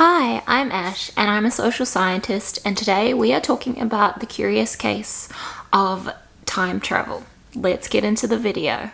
Hi, I'm Ash and I'm a social scientist, and today we are talking about the curious case of time travel. Let's get into the video.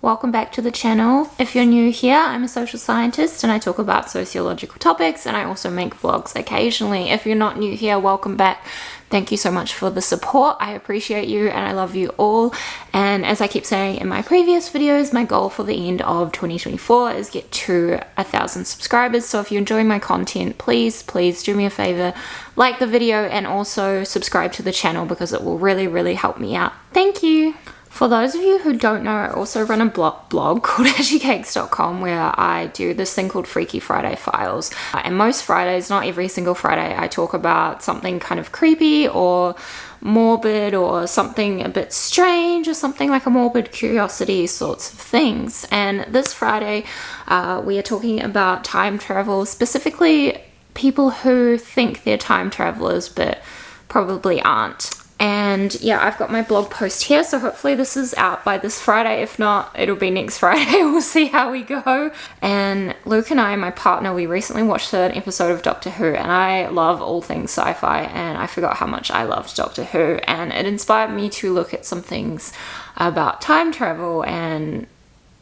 Welcome back to the channel. If you're new here, I'm a social scientist and I talk about sociological topics, and I also make vlogs occasionally. If you're not new here, welcome back. Thank you so much for the support. I appreciate you and I love you all. And as I keep saying in my previous videos, my goal for the end of 2024 is get to 1,000 subscribers. So if you're enjoying my content, please do me a favor, like the video and also subscribe to the channel because it will really help me out. Thank you. For those of you who don't know, I also run a blog called alecschaal where I do this thing called Freaky Friday Files. And most Fridays, not every single Friday, I talk about something kind of creepy or morbid or something a bit strange or something like a morbid curiosity sorts of things. And this Friday, we are talking about time travel, specifically people who think they're time travelers but probably aren't. And yeah, I've got my blog post here, so hopefully this is out by this Friday. If not, it'll be next Friday. We'll see how we go. And Luke and I, my partner, we recently watched an episode of Doctor Who, and I love all things sci-fi, and I forgot how much I loved Doctor Who, and it inspired me to look at some things about time travel and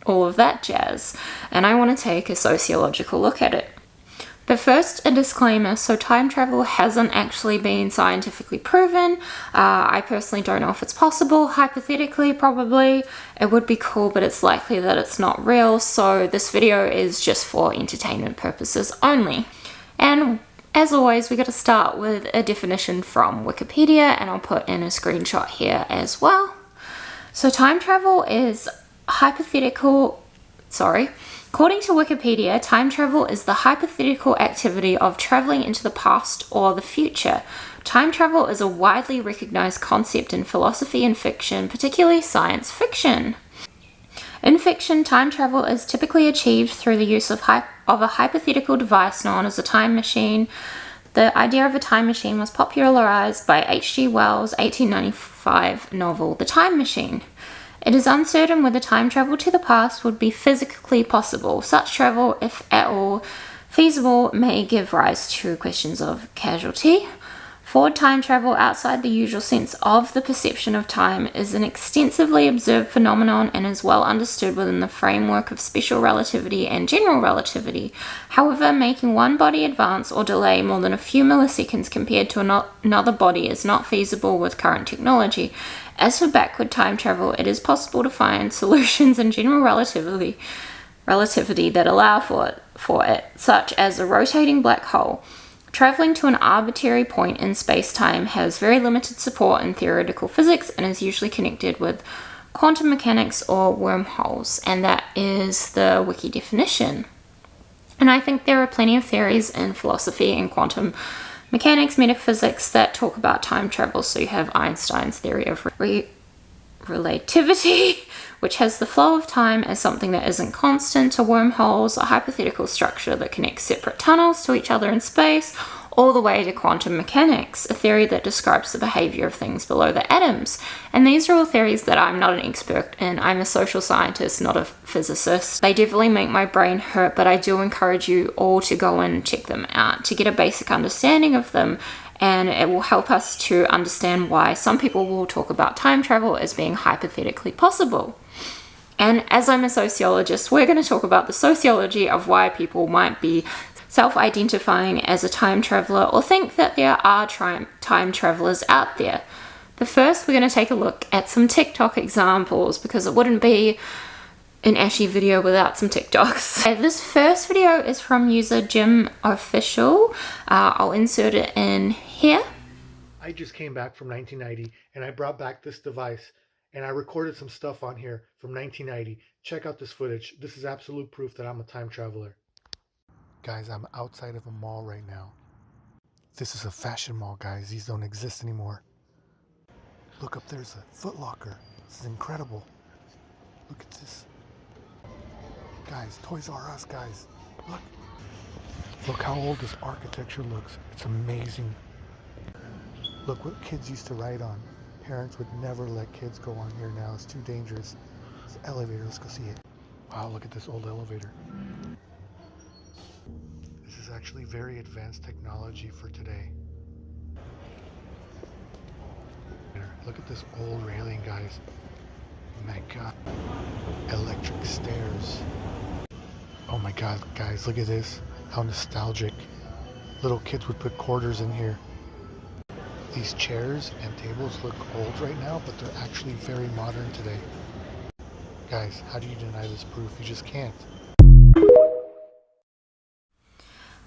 all of that jazz. And I want to take a sociological look at it. But first, a disclaimer, so time travel hasn't actually been scientifically proven. I personally don't know if it's possible. Hypothetically, probably. It would be cool, but it's likely that it's not real, so this video is just for entertainment purposes only. And as always, we got to start with a definition from Wikipedia, and I'll put in a screenshot here as well. So time travel is According to Wikipedia, time travel is the hypothetical activity of traveling into the past or the future. Time travel is a widely recognized concept in philosophy and fiction, particularly science fiction. In fiction, time travel is typically achieved through the use of a hypothetical device known as a time machine. The idea of a time machine was popularized by H.G. Wells' 1895 novel, The Time Machine. It is uncertain whether time travel to the past would be physically possible. Such travel, if at all feasible, may give rise to questions of causality. Forward time travel outside the usual sense of the perception of time is an extensively observed phenomenon and is well understood within the framework of special relativity and general relativity. However, making one body advance or delay more than a few milliseconds compared to another body is not feasible with current technology. As for backward time travel, it is possible to find solutions in general relativity that allow for it, such as a rotating black hole. Traveling to an arbitrary point in space-time has very limited support in theoretical physics and is usually connected with quantum mechanics or wormholes, and that is the wiki definition. And I think there are plenty of theories in philosophy and quantum mechanics, metaphysics that talk about time travel. So you have Einstein's theory of relativity, which has the flow of time as something that isn't constant, to wormholes, a hypothetical structure that connects separate tunnels to each other in space, all the way to quantum mechanics, a theory that describes the behavior of things below the atoms. And these are all theories that I'm not an expert in. I'm a social scientist, not a physicist. They definitely make my brain hurt, but I do encourage you all to go and check them out to get a basic understanding of them. And it will help us to understand why some people will talk about time travel as being hypothetically possible. And as I'm a sociologist, we're going to talk about the sociology of why people might be self-identifying as a time traveler or think that there are time travelers out there. But first, we're going to take a look at some TikTok examples, because it wouldn't be an Ashy video without some TikToks. This first video is from user jimmmofficial. I'll insert it in here. I just came back from 1990 and I brought back this device and I recorded some stuff on here from 1990. Check out this footage. This is absolute proof that I'm a time traveler. Guys, I'm outside of a mall right now. This is a fashion mall, guys. These don't exist anymore. Look up, there's a Foot Locker. This is incredible. Look at this. Guys, Toys R Us, guys. Look. Look how old this architecture looks. It's amazing. Look what kids used to ride on. Parents would never let kids go on here now. It's too dangerous. It's an elevator. Let's go see it. Wow, look at this old elevator. actually very advanced technology for today. Look at this old railing, guys. Oh my god. Electric stairs. Oh my god, guys, look at this. How nostalgic. Little kids would put quarters in here. These chairs and tables look old right now, but they're actually very modern today. Guys, how do you deny this proof? You just can't.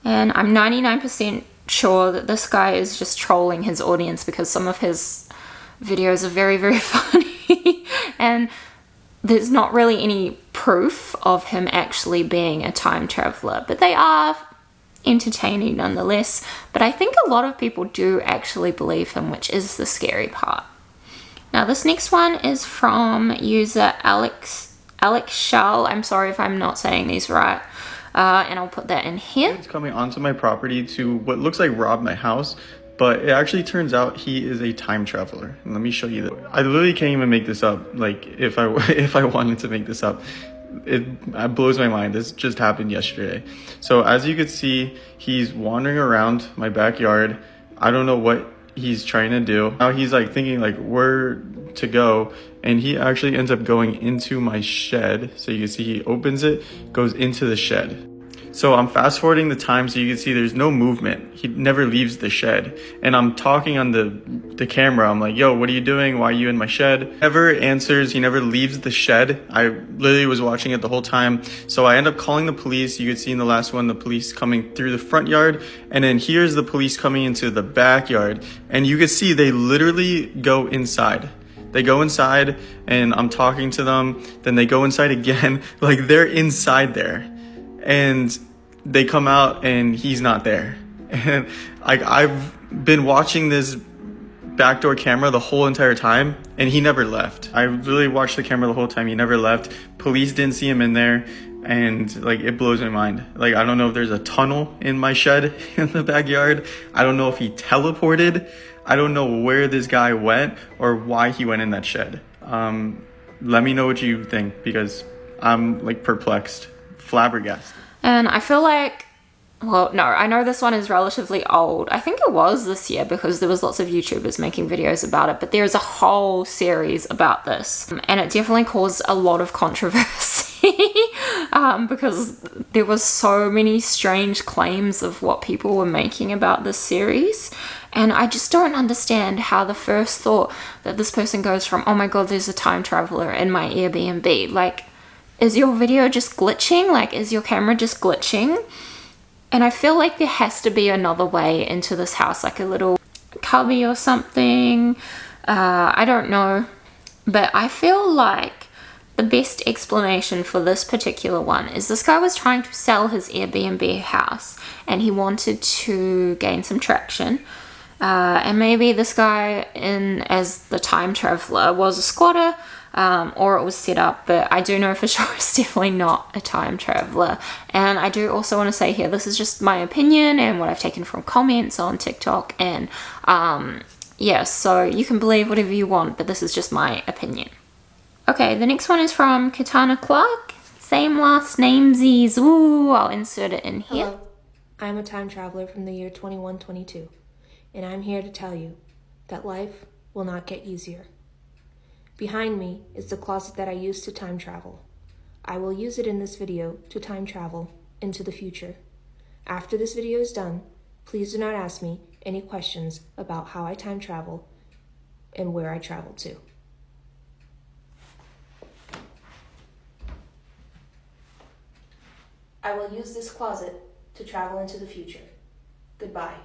And I'm 99% sure that this guy is just trolling his audience because some of his videos are very, very funny. And there's not really any proof of him actually being a time traveler, but they are entertaining nonetheless. But I think a lot of people do actually believe him, which is the scary part. Now this next one is from user alecschaal. I'm sorry if I'm not saying these right. And I'll put that in here. It's coming onto my property to what looks like rob my house, but it actually turns out he is a time traveler. And let me show you that. I literally can't even make this up. Like if I wanted to make this up, it blows my mind. This just happened yesterday. So as you can see, he's wandering around my backyard. I don't know what he's trying to do. Now he's like thinking like where to go, and he actually ends up going into my shed. So you can see he opens it, goes into the shed. So I'm fast forwarding the time so you can see there's no movement. He never leaves the shed. And I'm talking on the camera. I'm like, yo, what are you doing? Why are you in my shed? Never answers. He never leaves the shed. I literally was watching it the whole time. So I end up calling the police. You could see in the last one, the police coming through the front yard. And then here's the police coming into the backyard. And you can see they literally go inside. They go inside and I'm talking to them. Then they go inside again. Like they're inside there. And they come out and he's not there. And like I've been watching this backdoor camera the whole entire time and he never left. I really watched the camera the whole time. He never left. Police didn't see him in there. And like it blows my mind. Like I don't know if there's a tunnel in my shed in the backyard. I don't know if he teleported. I don't know where this guy went or why he went in that shed. Let me know what you think because I'm like perplexed. Flabbergasted. And I feel like, well, no, I know this one is relatively old. I think it was this year because there was lots of YouTubers making videos about it, but there's a whole series about this. And it definitely caused a lot of controversy because there was so many strange claims of what people were making about this series. And I just don't understand how the first thought that this person goes from, oh my God, there's a time traveler in my Airbnb. Like, is your video just glitching? Like, is your camera just glitching? And I feel like there has to be another way into this house, like a little cubby or something. I don't know. But I feel like the best explanation for this particular one is this guy was trying to sell his Airbnb house and he wanted to gain some traction. And maybe this guy as the time traveler was a squatter. Or it was set up, but I do know for sure it's definitely not a time traveler. And I do also want to say here, this is just my opinion and what I've taken from comments on TikTok. And yeah, so you can believe whatever you want, but this is just my opinion. Okay, the next one is from katannaclarke. Same last namesies. Ooh, I'll insert it in here. Hello, I'm a time traveler from the year 2122, and I'm here to tell you that life will not get easier. Behind me is the closet that I used to time travel. I will use it in this video to time travel into the future. After this video is done, please do not ask me any questions about how I time travel and where I travel to. I will use this closet to travel into the future. Goodbye.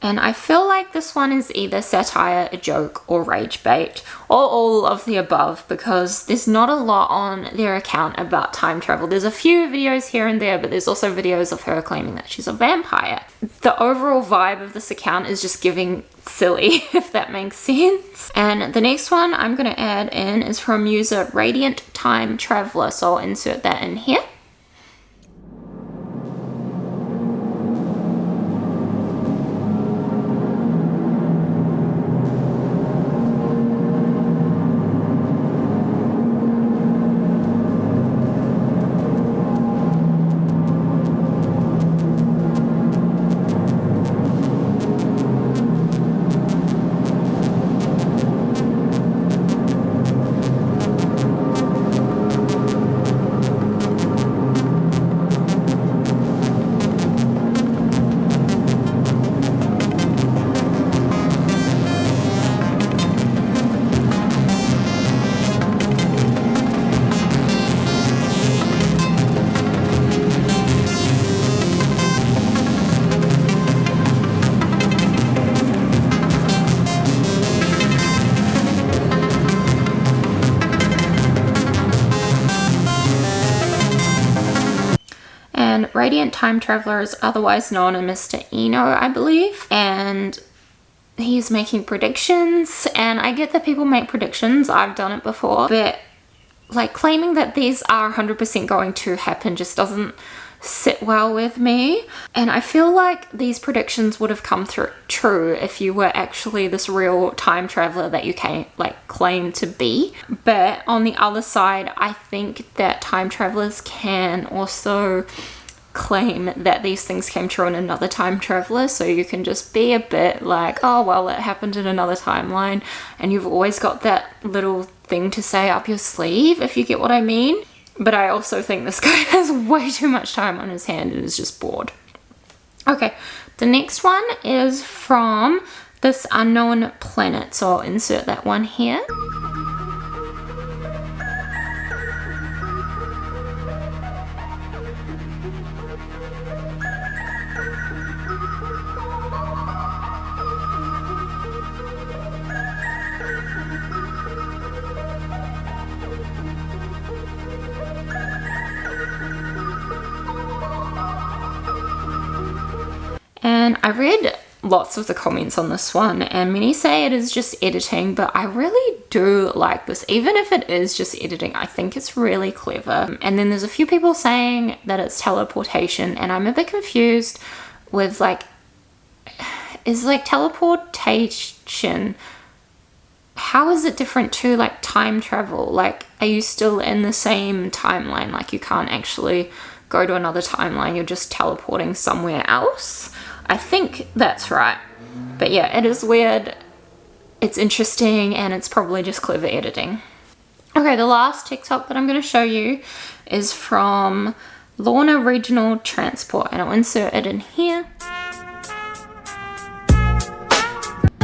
And I feel like this one is either satire, a joke, or rage bait, or all of the above, because there's not a lot on their account about time travel. There's a few videos here and there, but there's also videos of her claiming that she's a vampire. The overall vibe of this account is just giving silly, if that makes sense. And the next one I'm going to add in is from user radianttimetraveler, so I'll insert that in here. Radiant Time Traveler is otherwise known as Mr. Eno, I believe, and he's making predictions. And I get that people make predictions, I've done it before, but like claiming that these are 100% going to happen just doesn't sit well with me. And I feel like these predictions would have come through true if you were actually this real time traveler that you claim to be. But on the other side, I think that time travelers can also claim that these things came true in another time traveler, so you can just be a bit like, oh well, it happened in another timeline, and you've always got that little thing to say up your sleeve, if you get what I mean. But I also think this guy has way too much time on his hand and is just bored. Okay, the next one is from This Unknown Planet, so I'll insert that one here. And I read lots of the comments on this one, and many say it is just editing, but I really do like this. Even if it is just editing, I think it's really clever. And then there's a few people saying that it's teleportation, and I'm a bit confused with is teleportation, how is it different to time travel? Are you still in the same timeline? You can't actually go to another timeline, you're just teleporting somewhere else? I think that's right. But yeah, it is weird, it's interesting, and it's probably just clever editing. Okay, the last TikTok that I'm going to show you is from Lornaregionaltransport, and I'll insert it in here.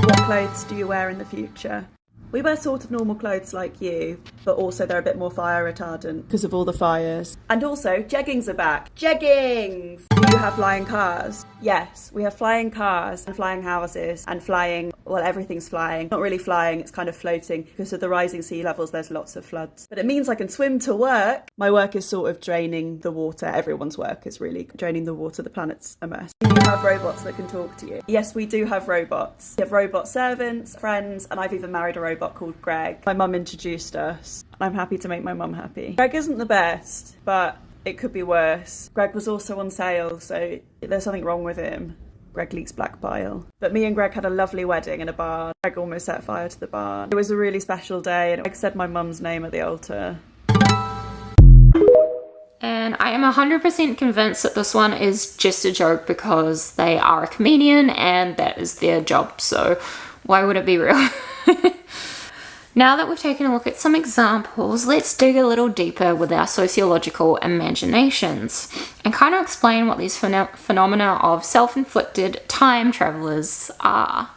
What clothes do you wear in the future? We wear sort of normal clothes like you, but also they're a bit more fire retardant because of all the fires. And also, jeggings are back. Jeggings! Do you have flying cars? Yes, we have flying cars and flying houses and flying, well, everything's flying. Not really flying, it's kind of floating. Because of the rising sea levels, there's lots of floods. But it means I can swim to work. My work is sort of draining the water. Everyone's work is really draining the water. The planet's a mess. Do you have robots that can talk to you? Yes, we do have robots. We have robot servants, friends, and I've even married a robot called Greg. My mum introduced us. I'm happy to make my mum happy. Greg isn't the best, but it could be worse. Greg was also on sale, so there's something wrong with him. Greg leaks black bile. But me and Greg had a lovely wedding in a barn. Greg almost set fire to the barn. It was a really special day, and Greg said my mum's name at the altar. And I am 100% convinced that this one is just a joke because they are a comedian and that is their job, so why would it be real? Now that we've taken a look at some examples, let's dig a little deeper with our sociological imaginations and kind of explain what these phenomena of self-inflicted time travelers are.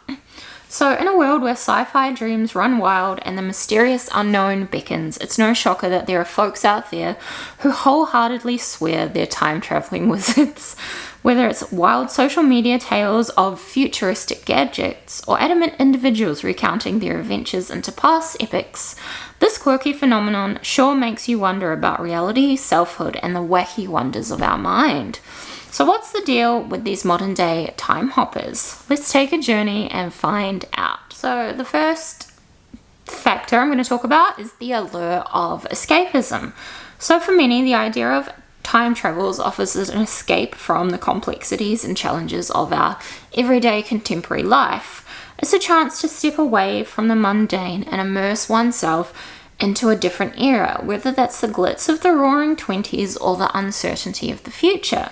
So in a world where sci-fi dreams run wild and the mysterious unknown beckons, it's no shocker that there are folks out there who wholeheartedly swear they're time-traveling wizards. Whether it's wild social media tales of futuristic gadgets or adamant individuals recounting their adventures into past epics, this quirky phenomenon sure makes you wonder about reality, selfhood, and the wacky wonders of our mind. So what's the deal with these modern day time hoppers? Let's take a journey and find out. So the first factor I'm going to talk about is the allure of escapism. So for many, the idea of time travels offers us an escape from the complexities and challenges of our everyday contemporary life. It's a chance to step away from the mundane and immerse oneself into a different era, whether that's the glitz of the roaring 20s or the uncertainty of the future.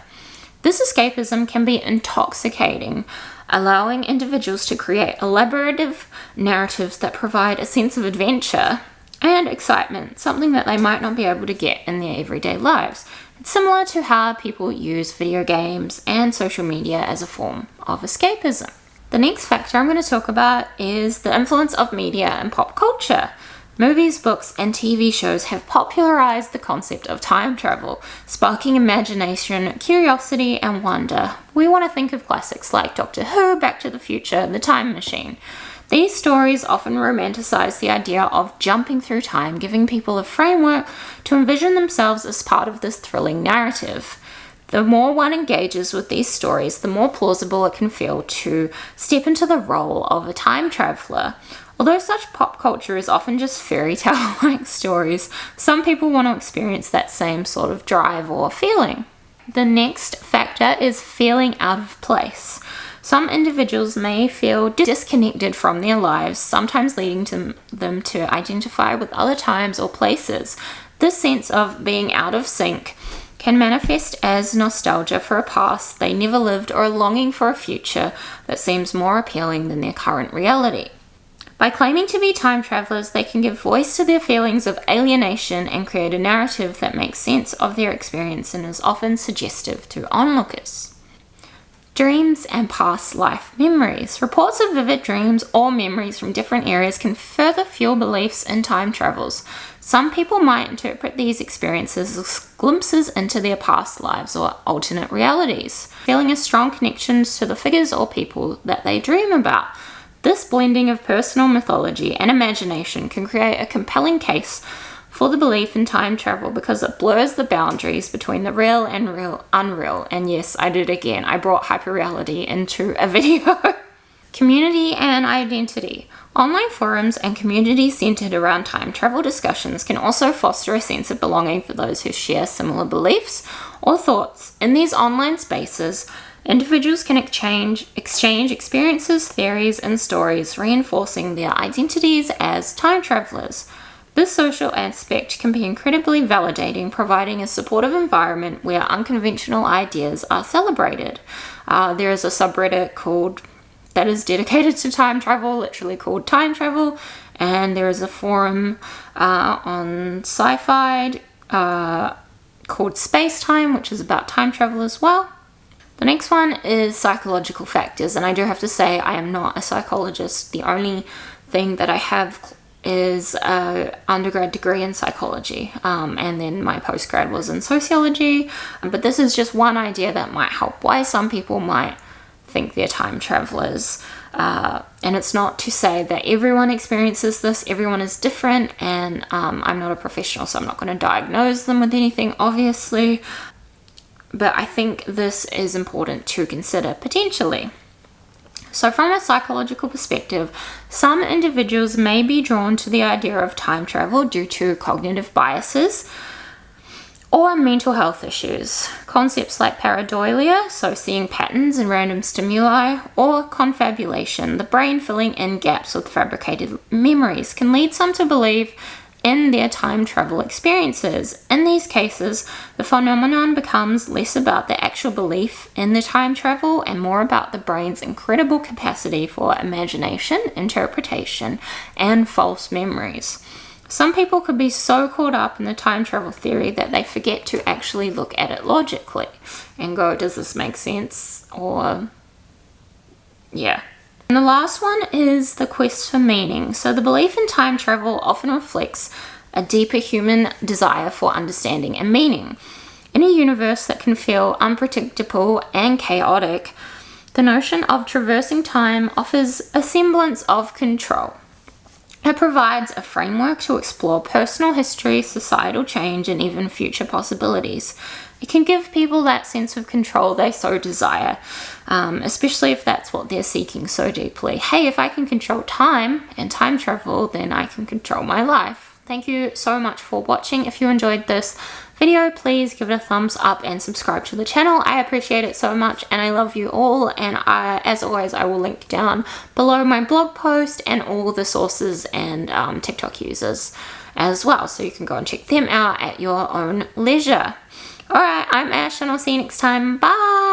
This escapism can be intoxicating, allowing individuals to create elaborative narratives that provide a sense of adventure and excitement, something that they might not be able to get in their everyday lives. It's similar to how people use video games and social media as a form of escapism. The next factor I'm going to talk about is the influence of media and pop culture. Movies, books, and TV shows have popularized the concept of time travel, sparking imagination, curiosity, and wonder. We want to think of classics like Doctor Who, Back to the Future, The Time Machine. These stories often romanticize the idea of jumping through time, giving people a framework to envision themselves as part of this thrilling narrative. The more one engages with these stories, the more plausible it can feel to step into the role of a time traveler. Although such pop culture is often just fairy tale-like stories, some people want to experience that same sort of drive or feeling. The next factor is feeling out of place. Some individuals may feel disconnected from their lives, sometimes leading them to identify with other times or places. This sense of being out of sync can manifest as nostalgia for a past they never lived or a longing for a future that seems more appealing than their current reality. By claiming to be time travelers, they can give voice to their feelings of alienation and create a narrative that makes sense of their experience and is often suggestive to onlookers. Dreams and past life memories. Reports of vivid dreams or memories from different areas can further fuel beliefs in time travels. Some people might interpret these experiences as glimpses into their past lives or alternate realities, feeling a strong connection to the figures or people that they dream about. This blending of personal mythology and imagination can create a compelling case for the belief in time travel because it blurs the boundaries between the real and unreal. And yes, I did again. I brought hyperreality into a video. Community and identity. Online forums and communities centered around time travel discussions can also foster a sense of belonging for those who share similar beliefs or thoughts. In these online spaces, individuals can exchange experiences, theories, and stories, reinforcing their identities as time travelers. This social aspect can be incredibly validating, providing a supportive environment where unconventional ideas are celebrated. There is a subreddit that is dedicated to time travel, literally called Time Travel, and there is a forum on sci-fi called Space Time, which is about time travel as well. The next one is psychological factors, and I do have to say I am not a psychologist. The only thing that I have is an undergrad degree in psychology, and then my postgrad was in sociology, but this is just one idea that might help why some people might think they're time travelers, and it's not to say that everyone experiences this. Everyone is different, and I'm not a professional, so I'm not going to diagnose them with anything, obviously, but I think this is important to consider potentially. So from a psychological perspective, some individuals may be drawn to the idea of time travel due to cognitive biases or mental health issues. Concepts like pareidolia, so seeing patterns in random stimuli, or confabulation, the brain filling in gaps with fabricated memories, can lead some to believe in their time travel experiences. In these cases, the phenomenon becomes less about the actual belief in the time travel and more about the brain's incredible capacity for imagination, interpretation, and false memories. Some people could be so caught up in the time travel theory that they forget to actually look at it logically and go, does this make sense? Or, yeah. And the last one is the quest for meaning. So the belief in time travel often reflects a deeper human desire for understanding and meaning. In a universe that can feel unpredictable and chaotic, the notion of traversing time offers a semblance of control. It provides a framework to explore personal history, societal change, and even future possibilities. It can give people that sense of control they so desire, especially if that's what they're seeking so deeply. Hey, if I can control time and time travel, then I can control my life. Thank you so much for watching. If you enjoyed this video, please give it a thumbs up and subscribe to the channel. I appreciate it so much, and I love you all. And as always, I will link down below my blog post and all the sources and TikTok users as well, so you can go and check them out at your own leisure. Alright, I'm Ash, and I'll see you next time. Bye!